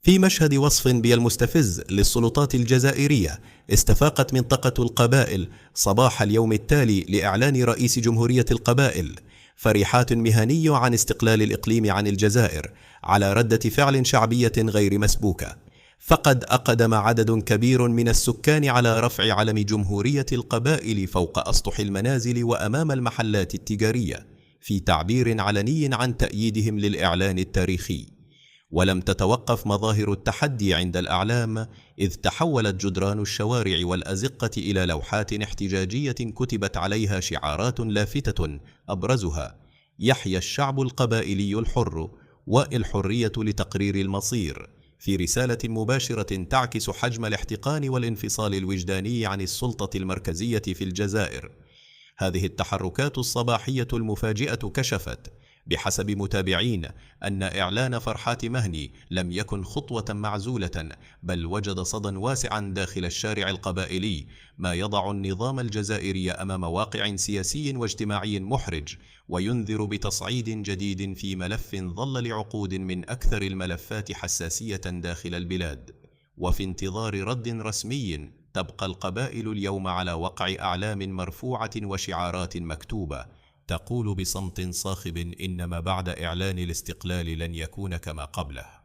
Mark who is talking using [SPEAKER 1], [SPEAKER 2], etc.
[SPEAKER 1] في مشهد وصف بالمستفز للسلطات الجزائرية، استفاقت منطقة القبائل صباح اليوم التالي لإعلان رئيس جمهورية القبائل فريحات مهني عن استقلال الإقليم عن الجزائر على ردة فعل شعبية غير مسبوكة. فقد أقدم عدد كبير من السكان على رفع علم جمهورية القبائل فوق أسطح المنازل وأمام المحلات التجارية في تعبير علني عن تأييدهم للإعلان التاريخي. ولم تتوقف مظاهر التحدي عند الأعلام، إذ تحولت جدران الشوارع والأزقة إلى لوحات احتجاجية كتبت عليها شعارات لافتة أبرزها: يحيى الشعب القبائلي الحر، والحرية لتقرير المصير، في رسالة مباشرة تعكس حجم الاحتقان والانفصال الوجداني عن السلطة المركزية في الجزائر. هذه التحركات الصباحية المفاجئة كشفت بحسب متابعين أن إعلان فرحات مهني لم يكن خطوة معزولة، بل وجد صدى واسعا داخل الشارع القبائلي، ما يضع النظام الجزائري أمام واقع سياسي واجتماعي محرج، وينذر بتصعيد جديد في ملف ظل لعقود من أكثر الملفات حساسية داخل البلاد. وفي انتظار رد رسمي، تبقى القبائل اليوم على وقع أعلام مرفوعة وشعارات مكتوبة تقول بصمت صاخب إن ما بعد إعلان الاستقلال لن يكون كما قبله.